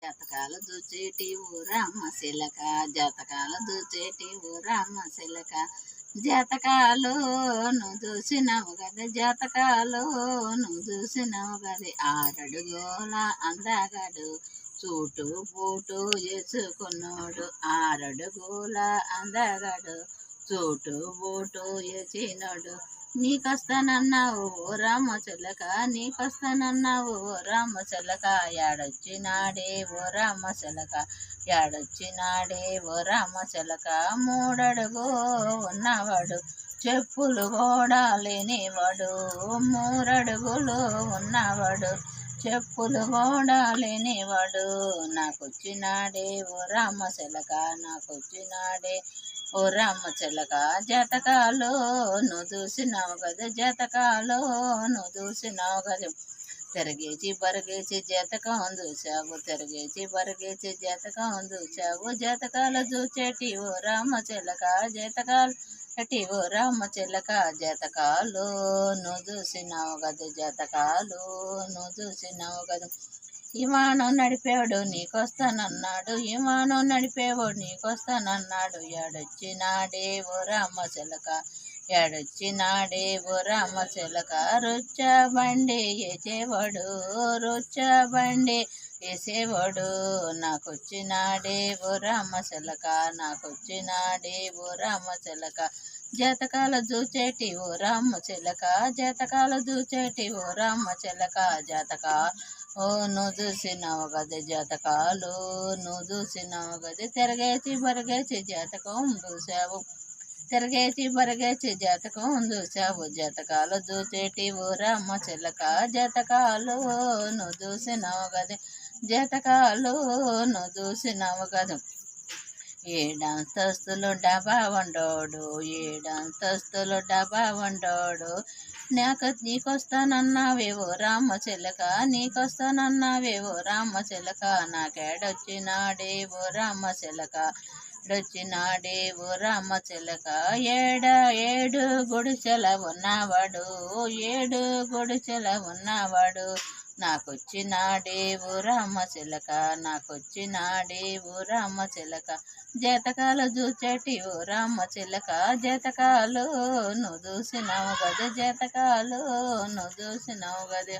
జాతకాలు దూచేటి ఓ రామ శిలక, జాతకాలు దూచేటి ఓ రామ శిలక, జాతకాలు నువ్వు చూసినావు కదా, జాతకాలు నువ్వు చూసినావు కదా, ఆరడుగోల అందగాడు చూటు బూటు వేసుకున్నాడు, ఆరడుగోల అందగాడు చూటు బూటు వేసినాడు, నీకొస్తానన్నావు ఓ రామ చిలక, నీకొస్తానన్నావు ఓ రామ చిలక, యాడొచ్చినాడే ఓ రామ చిలక, యాడొచ్చినాడే ఓ రామ చిలక, మూడడుగు ఉన్నవాడు చెప్పులు కూడా లేనివాడు, మూరడుగులు ఉన్నవాడు చెప్పులు కూడా లేనివాడు, నాకొచ్చినాడే ఓ రామ చిలక, నాకొచ్చినాడే ఓ రామ చిలక, జాతకాలు నువ్వు చూసినావు కదా, జాతకాలు నువ్వు చూసినావు కదా, తిరిగేసి బరిగేసి జాతకం చూసావు, తిరిగేసి బరిగేసి జాతకం చూసావు, జాతకాలు చూచేటి ఓ రామ చిలక, జాతకాలు అటి ఓ రామ చిలక, జాతకాలు నువ్వు చూసినావు కదా, జాతకాలు నువ్వు చూసినావు కదా, విమానం నడిపేవాడు నీకొస్తానన్నాడు, విమానం నడిపేవాడు నీకొస్తానన్నాడు, ఏడొచ్చినాడే ఓ రామ చిలక, ఏడొచ్చినాడే ఓ రామ చిలక, రొచ్చ బండి వేసేవాడు, రొచ్చ బండి వేసేవాడు, నాకొచ్చినాడే ఓ రామ చిలక, నాకొచ్చినాడే ఓ రామ చిలక, జాతకాల చూచేటి ఓ రామ చిలక, జాతకాల చూచేటి ఓ రామ చిలక, జాతకా ఓ నువ్వు చూసినావు కదా, జాతకాలు నువ్వు చూసినావు కదా, తిరగేసి బరిగేసి జాతకం చూసావు, తిరగేసి బరిగేసి జాతకం చూసావు, జాతకాలు చూచేటి ఓ రామ చిలక, జాతకాలు నువ్వు చూసినావు కదా, జాతకాలు నువ్వు చూసినావు కదా, ఏడంతస్తులు డబ్బా వండోడు, ఏడంతస్తులు డబ్బా వండోడు, నీకొస్తానన్నావేవో రామ చిలక, నీకొస్తానన్నావేవో రామ చిలక, నాకేడొచ్చినాడే ఓ రామ చిలక, డొచ్చినాడే ఓ రామ చిలక, ఏడు గుడిసెల ఉన్నవాడు, ఏడు గుడిసెల ఉన్నవాడు, నాకొచ్చినాడే ఓ రామ చిలక, నాకొచ్చినాడే ఓ రామ చిలక, జాతకాలు చూచేటి ఓ రామ చిలక, జాతకాలు నువ్వు చూసినావు కదా, జాతకాలు నువ్వు చూసినావు కదా.